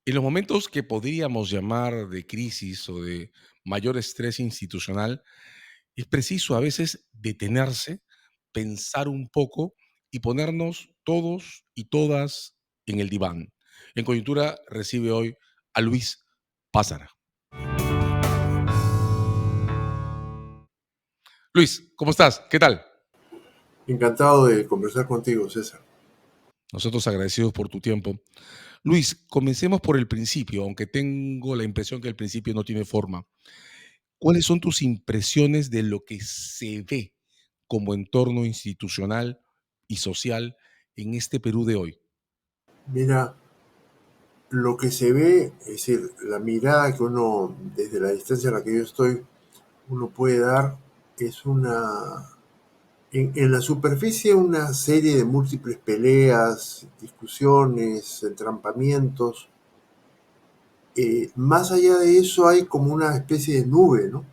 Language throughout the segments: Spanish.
En los momentos que podríamos llamar de crisis o de mayor estrés institucional, es preciso a veces detenerse, pensar un poco y ponernos todos y todas en el diván. En coyuntura recibe hoy a Luis Pázara. Luis, ¿cómo estás? ¿Qué tal? Encantado de conversar contigo, César. Nosotros agradecidos por tu tiempo. Luis, comencemos por el principio, aunque tengo la impresión que el principio no tiene forma. ¿Cuáles son tus impresiones de lo que se ve como entorno institucional y social en este Perú de hoy? Mira, lo que se ve, es decir, la mirada que uno, desde la distancia a la que yo estoy, uno puede dar, es en la superficie una serie de múltiples peleas, discusiones, entrampamientos. Más allá de eso hay como una especie de nube, ¿no?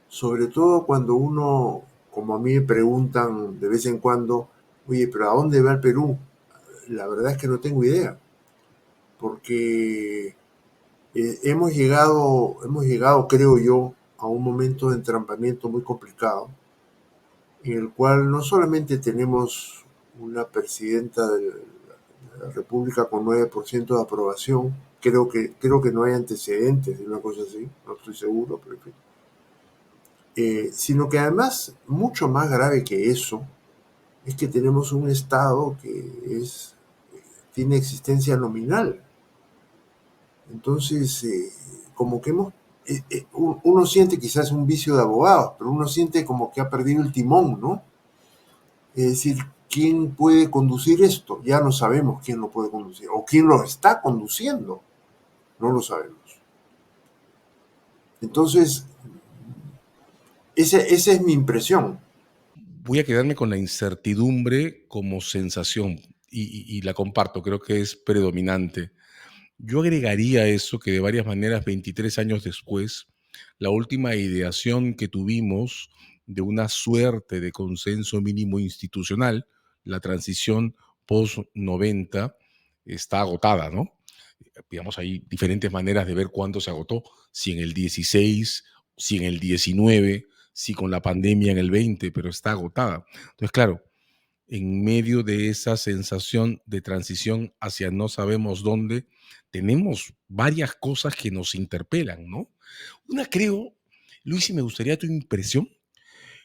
Sobre todo cuando uno, como a mí me preguntan de vez en cuando, oye, pero ¿a dónde va el Perú? La verdad es que no tengo idea, porque hemos llegado, creo yo, a un momento de entrampamiento muy complicado, en el cual no solamente tenemos una presidenta de la República con 9% de aprobación, creo que no hay antecedentes de una cosa así, no estoy seguro, pero en fin. Sino que además, mucho más grave que eso, es que tenemos un Estado que tiene existencia nominal. Entonces, como que uno siente quizás un vicio de abogados, pero uno siente como que ha perdido el timón, ¿no? Es decir, ¿quién puede conducir esto? Ya no sabemos quién lo puede conducir, o quién lo está conduciendo, no lo sabemos. Entonces, esa es mi impresión. Voy a quedarme con la incertidumbre como sensación y la comparto, creo que es predominante. Yo agregaría eso que de varias maneras, 23 años después, la última ideación que tuvimos de una suerte de consenso mínimo institucional, la transición post-90, está agotada, ¿no? Digamos, hay diferentes maneras de ver cuándo se agotó, si en el 16, si en el 19, si con la pandemia en el 20, pero está agotada. Entonces, claro, en medio de esa sensación de transición hacia no sabemos dónde, tenemos varias cosas que nos interpelan, ¿no? Una creo, Luis, y me gustaría tu impresión,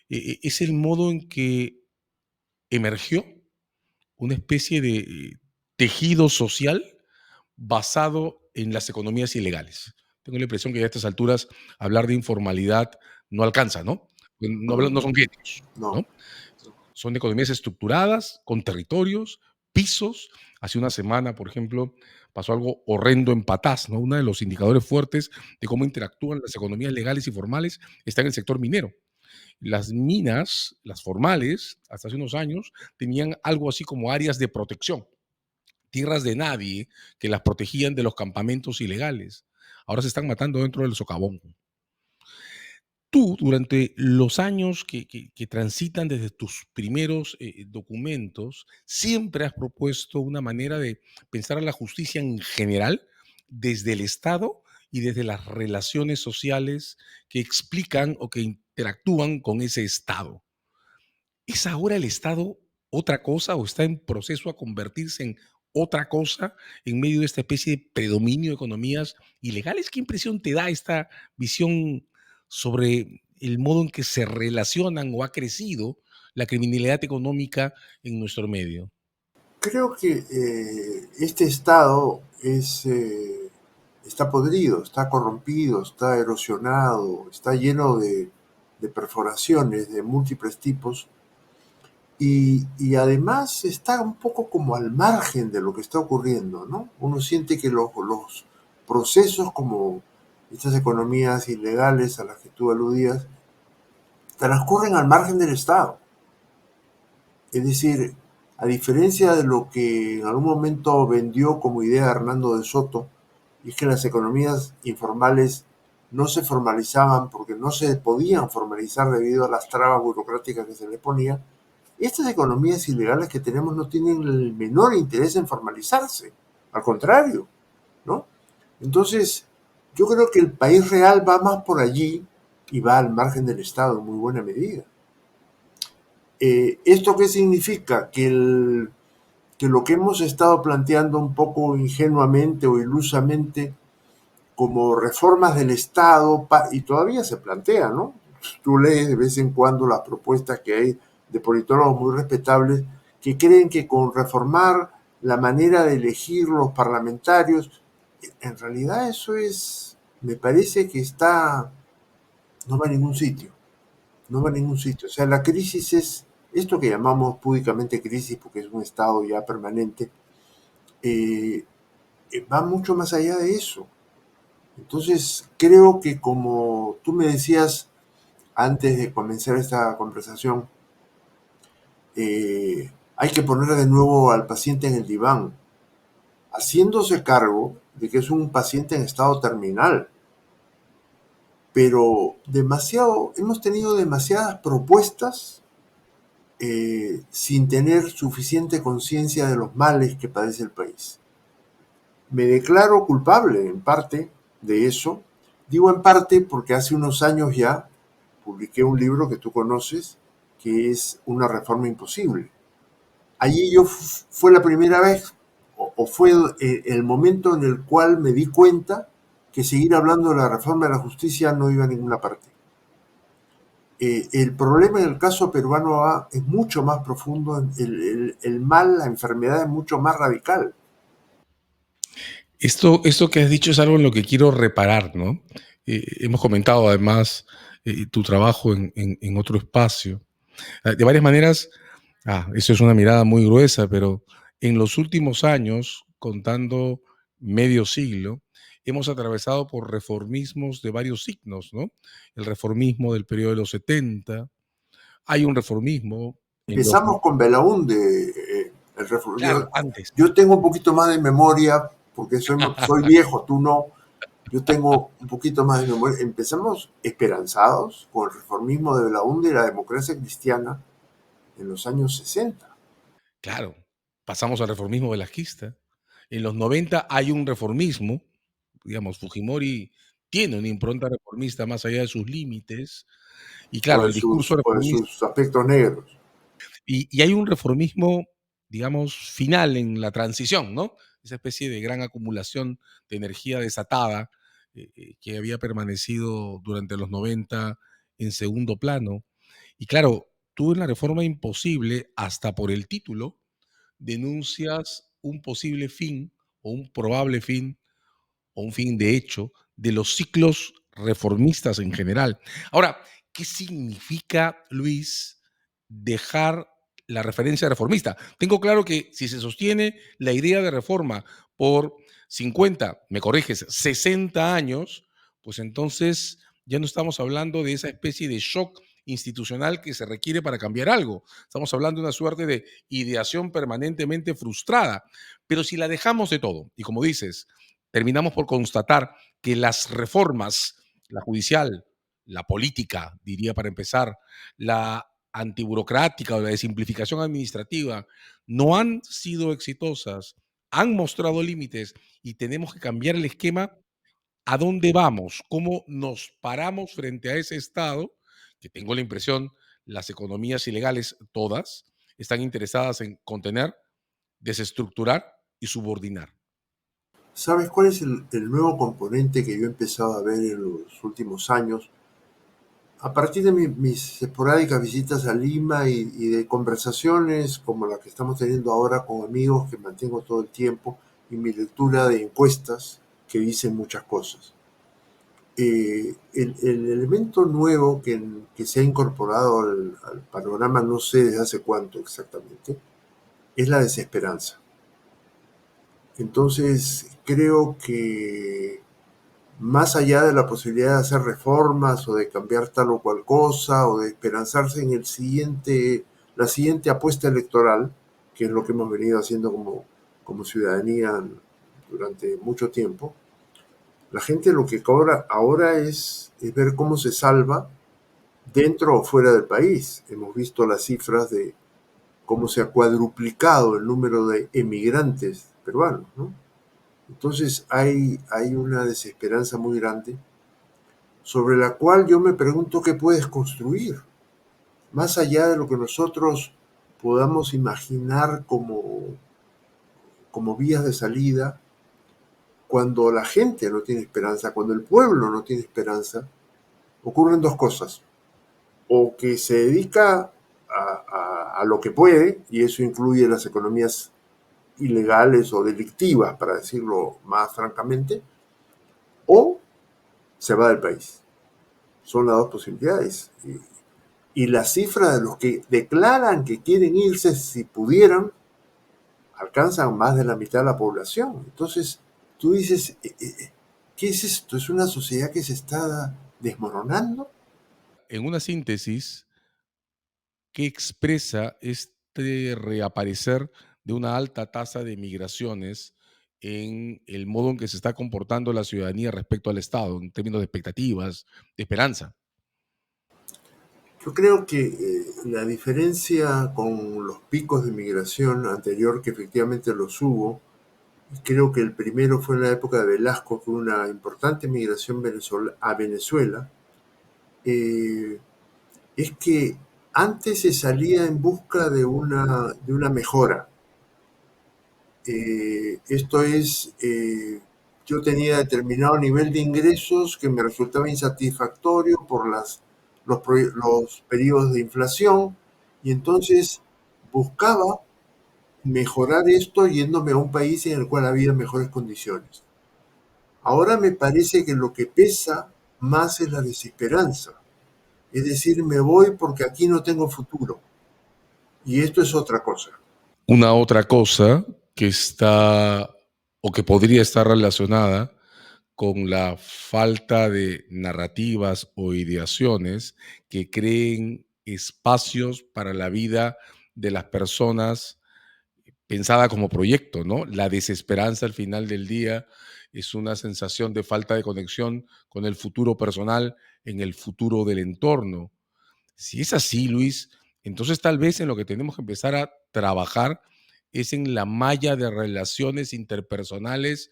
es el modo en que emergió una especie de tejido social basado en las economías ilegales. Tengo la impresión que a estas alturas hablar de informalidad no alcanza, ¿no? No son gremios, No. ¿no? Son economías estructuradas, con territorios, pisos. Hace una semana, por ejemplo, pasó algo horrendo en Patás, ¿no? Uno de los indicadores fuertes de cómo interactúan las economías legales y formales está en el sector minero. Las minas, las formales, hasta hace unos años, tenían algo así como áreas de protección, tierras de nadie que las protegían de los campamentos ilegales. Ahora se están matando dentro del socavón. Tú, durante los años que transitan desde tus primeros documentos, siempre has propuesto una manera de pensar a la justicia en general desde el Estado y desde las relaciones sociales que explican o que interactúan con ese Estado. ¿Es ahora el Estado otra cosa o está en proceso a convertirse en otra cosa en medio de esta especie de predominio de economías ilegales? ¿Qué impresión te da esta visión sobre el modo en que se relacionan o ha crecido la criminalidad económica en nuestro medio? Creo que este Estado está podrido, está corrompido, está erosionado, está lleno de perforaciones de múltiples tipos y además está un poco como al margen de lo que está ocurriendo, ¿no? Uno siente que los procesos como estas economías ilegales a las que tú aludías transcurren al margen del Estado. Es decir, a diferencia de lo que en algún momento vendió como idea Hernando de Soto, y es que las economías informales no se formalizaban porque no se podían formalizar debido a las trabas burocráticas que se les ponía, estas economías ilegales que tenemos no tienen el menor interés en formalizarse, al contrario, ¿no? Entonces, yo creo que el país real va más por allí y va al margen del Estado en muy buena medida. ¿Esto qué significa? Que lo que hemos estado planteando un poco ingenuamente o ilusamente como reformas del Estado, y todavía se plantea, ¿no? Tú lees de vez en cuando las propuestas que hay de politólogos muy respetables que creen que con reformar la manera de elegir los parlamentarios, en realidad eso es, me parece que no va a ningún sitio, no va a ningún sitio. O sea, la crisis es esto que llamamos púdicamente crisis porque es un estado ya permanente, eh, va mucho más allá de eso. Entonces, creo que como tú me decías antes de comenzar esta conversación, hay que poner de nuevo al paciente en el diván, haciéndose cargo de que es un paciente en estado terminal, pero hemos tenido demasiadas propuestas sin tener suficiente conciencia de los males que padece el país. Me declaro culpable en parte de eso. Digo en parte porque hace unos años ya publiqué un libro que tú conoces, que es Una reforma imposible. Allí fue la primera vez, o fue el momento en el cual me di cuenta que seguir hablando de la reforma de la justicia no iba a ninguna parte. El problema en el caso peruano es mucho más profundo, el mal, la enfermedad es mucho más radical. Esto que has dicho es algo en lo que quiero reparar, ¿no? Hemos comentado además tu trabajo en otro espacio. De varias maneras, eso es una mirada muy gruesa, pero en los últimos años, contando medio siglo, hemos atravesado por reformismos de varios signos, ¿no? El reformismo del periodo de los 70, hay un reformismo en los... Empezamos con Belaúnde, Claro, antes. yo tengo un poquito más de memoria, porque soy viejo, tú no, yo tengo un poquito más de memoria. Empezamos esperanzados con el reformismo de Belaúnde y la democracia cristiana en los años 60. Claro, pasamos al reformismo velasquista. En los 90 hay un reformismo, digamos, Fujimori tiene una impronta reformista más allá de sus límites, y claro, el discurso O de reformista, sus aspectos negros. y hay un reformismo, digamos, final en la transición, ¿no? Esa especie de gran acumulación de energía desatada que había permanecido durante los 90 en segundo plano. Y claro, tú en la reforma imposible, hasta por el título, denuncias un posible fin o un probable fin o un fin de hecho de los ciclos reformistas en general. Ahora, ¿qué significa, Luis, dejar la referencia reformista? Tengo claro que si se sostiene la idea de reforma por 50, me corriges, 60 años, pues entonces ya no estamos hablando de esa especie de shock institucional que se requiere para cambiar algo. Estamos hablando de una suerte de ideación permanentemente frustrada. Pero si la dejamos de todo, y como dices, terminamos por constatar que las reformas, la judicial, la política, diría para empezar, la antiburocrática o la de simplificación administrativa, no han sido exitosas, han mostrado límites y tenemos que cambiar el esquema. ¿A dónde vamos? ¿Cómo nos paramos frente a ese Estado? Que tengo la impresión, las economías ilegales, todas, están interesadas en contener, desestructurar y subordinar. ¿Sabes cuál es el nuevo componente que yo he empezado a ver en los últimos años? A partir de mis esporádicas visitas a Lima y de conversaciones como la que estamos teniendo ahora con amigos que mantengo todo el tiempo y mi lectura de encuestas que dicen muchas cosas. El elemento nuevo que se ha incorporado al panorama, no sé desde hace cuánto exactamente, es la desesperanza. Entonces, creo que más allá de la posibilidad de hacer reformas o de cambiar tal o cual cosa o de esperanzarse en la siguiente apuesta electoral, que es lo que hemos venido haciendo como ciudadanía durante mucho tiempo, la gente lo que cobra ahora es ver cómo se salva dentro o fuera del país. Hemos visto las cifras de cómo se ha cuadruplicado el número de emigrantes peruanos, ¿no? Entonces hay una desesperanza muy grande sobre la cual yo me pregunto qué puedes construir, más allá de lo que nosotros podamos imaginar como vías de salida. Cuando la gente no tiene esperanza, cuando el pueblo no tiene esperanza, ocurren dos cosas. O que se dedica a lo que puede, y eso incluye las economías ilegales o delictivas, para decirlo más francamente, o se va del país. Son las dos posibilidades. Y la cifra de los que declaran que quieren irse, si pudieran, alcanzan más de la mitad de la población. Entonces, tú dices, ¿qué es esto? ¿Es una sociedad que se está desmoronando? En una síntesis, ¿qué expresa este reaparecer de una alta tasa de migraciones en el modo en que se está comportando la ciudadanía respecto al Estado, en términos de expectativas, de esperanza? Yo creo que la diferencia con los picos de migración anterior, que efectivamente los hubo, creo que el primero fue en la época de Velasco, que hubo una importante migración a Venezuela, eh, es que antes se salía en busca de una mejora. Esto es, yo tenía determinado nivel de ingresos que me resultaba insatisfactorio por los periodos de inflación, y entonces buscaba mejorar esto yéndome a un país en el cual había mejores condiciones. Ahora me parece que lo que pesa más es la desesperanza, es decir, me voy porque aquí no tengo futuro, y esto es otra cosa. Una otra cosa que está o que podría estar relacionada con la falta de narrativas o ideaciones que creen espacios para la vida de las personas pensada como proyecto, ¿no? La desesperanza al final del día es una sensación de falta de conexión con el futuro personal en el futuro del entorno. Si es así, Luis, entonces tal vez en lo que tenemos que empezar a trabajar es en la malla de relaciones interpersonales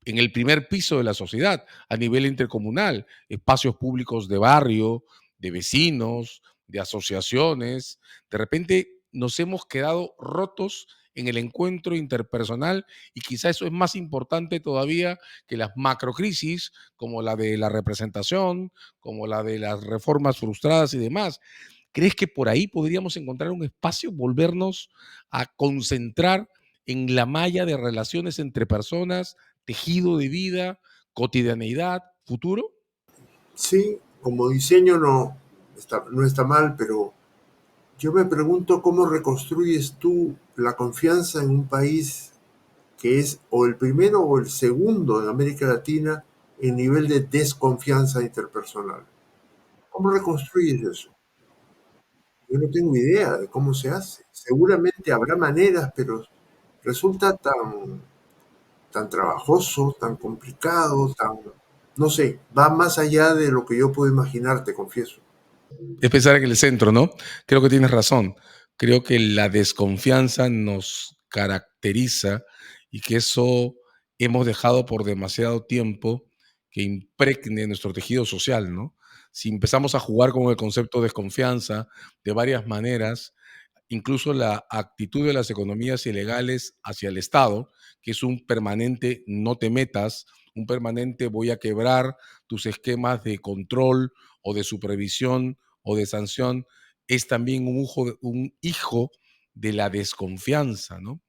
en el primer piso de la sociedad, a nivel intercomunal, espacios públicos de barrio, de vecinos, de asociaciones. De repente nos hemos quedado rotos en el encuentro interpersonal y quizá eso es más importante todavía que las macrocrisis como la de la representación, como la de las reformas frustradas y demás. ¿Crees que por ahí podríamos encontrar un espacio, volvernos a concentrar en la malla de relaciones entre personas, tejido de vida, cotidianeidad, futuro? Sí, como diseño no está mal, pero yo me pregunto cómo reconstruyes tú la confianza en un país que es o el primero o el segundo en América Latina en nivel de desconfianza interpersonal. ¿Cómo reconstruyes eso? Yo no tengo idea de cómo se hace. Seguramente habrá maneras, pero resulta tan trabajoso, tan complicado, no sé, va más allá de lo que yo puedo imaginar, te confieso. Es pensar en el centro, ¿no? Creo que tienes razón. Creo que la desconfianza nos caracteriza y que eso hemos dejado por demasiado tiempo que impregne nuestro tejido social, ¿no? Si empezamos a jugar con el concepto de desconfianza de varias maneras, incluso la actitud de las economías ilegales hacia el Estado, que es un permanente no te metas, un permanente voy a quebrar tus esquemas de control o de supervisión o de sanción, es también un hijo de la desconfianza, ¿no?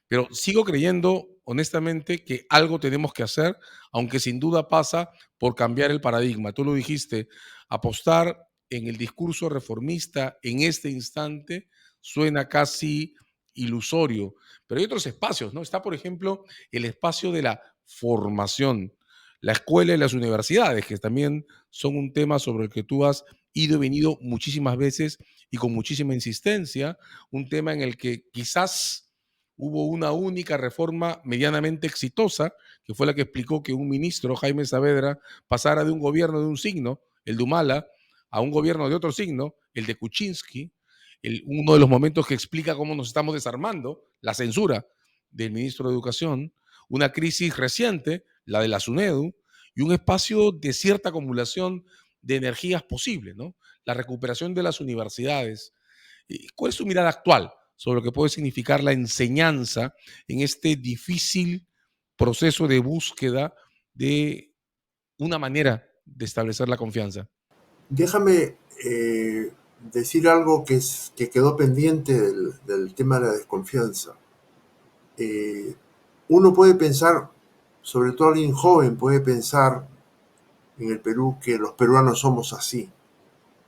Pero sigo creyendo, honestamente, que algo tenemos que hacer, aunque sin duda pasa por cambiar el paradigma. Tú lo dijiste, apostar en el discurso reformista en este instante suena casi ilusorio, pero hay otros espacios, ¿no? Está, por ejemplo, el espacio de la formación, la escuela y las universidades, que también son un tema sobre el que tú has ido y venido muchísimas veces y con muchísima insistencia, un tema en el que quizás hubo una única reforma medianamente exitosa, que fue la que explicó que un ministro, Jaime Saavedra, pasara de un gobierno de un signo, el de Humala, a un gobierno de otro signo, el de Kuczynski, uno de los momentos que explica cómo nos estamos desarmando, la censura del ministro de Educación, una crisis reciente, la de la SUNEDU, y un espacio de cierta acumulación de energías posibles, ¿no? La recuperación de las universidades. ¿Cuál es tu mirada actual sobre lo que puede significar la enseñanza en este difícil proceso de búsqueda de una manera de establecer la confianza? Déjame decir algo que quedó pendiente del tema de la desconfianza. Uno puede pensar, sobre todo alguien joven puede pensar en el Perú que los peruanos somos así.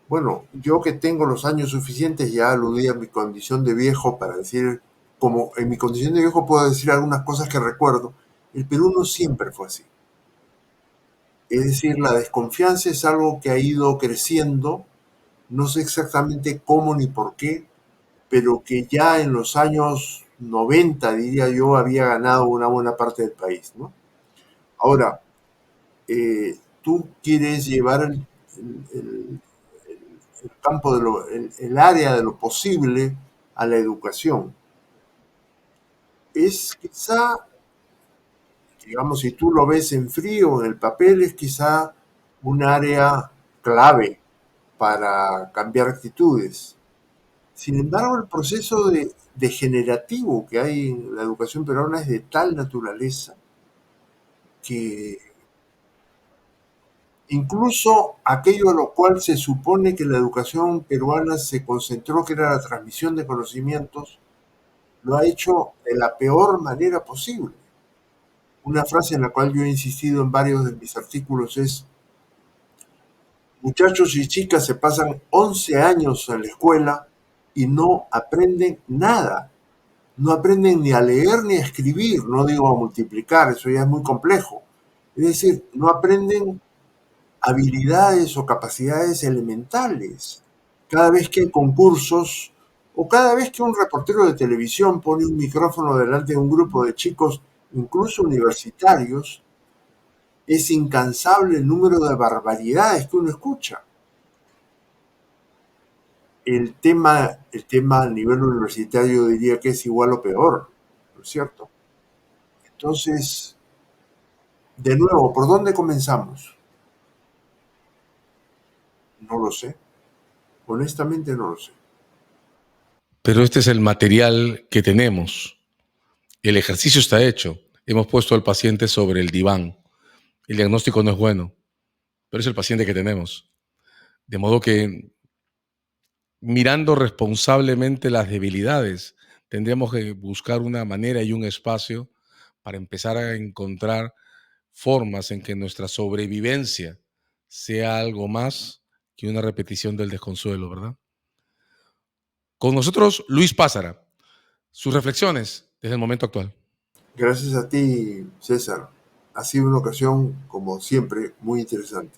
Bueno, yo que tengo los años suficientes ya aludí a mi condición de viejo para decir, como en mi condición de viejo puedo decir algunas cosas que recuerdo, el Perú no siempre fue así. Es decir, la desconfianza es algo que ha ido creciendo, no sé exactamente cómo ni por qué, pero que ya en los años 90, diría yo, había ganado una buena parte del país, ¿no? Ahora, tú quieres llevar el campo el área de lo posible a la educación. Es quizá, digamos, si tú lo ves en frío, en el papel, es quizá un área clave para cambiar actitudes. Sin embargo, el proceso degenerativo que hay en la educación peruana es de tal naturaleza que incluso aquello a lo cual se supone que la educación peruana se concentró, que era la transmisión de conocimientos, lo ha hecho de la peor manera posible. Una frase en la cual yo he insistido en varios de mis artículos es: muchachos y chicas se pasan 11 años en la escuela y no aprenden nada. No aprenden ni a leer ni a escribir, no digo a multiplicar, eso ya es muy complejo. Es decir, no aprenden habilidades o capacidades elementales. Cada vez que hay concursos o cada vez que un reportero de televisión pone un micrófono delante de un grupo de chicos, incluso universitarios, es incansable el número de barbaridades que uno escucha. El tema a nivel universitario diría que es igual o peor, ¿no es cierto? Entonces, de nuevo, ¿por dónde comenzamos? No lo sé. Honestamente no lo sé. Pero este es el material que tenemos. El ejercicio está hecho. Hemos puesto al paciente sobre el diván. El diagnóstico no es bueno, pero es el paciente que tenemos. De modo que, mirando responsablemente las debilidades, tendríamos que buscar una manera y un espacio para empezar a encontrar formas en que nuestra sobrevivencia sea algo más que una repetición del desconsuelo, ¿verdad? Con nosotros, Luis Pázara, sus reflexiones desde el momento actual. Gracias a ti, César. Ha sido una ocasión, como siempre, muy interesante.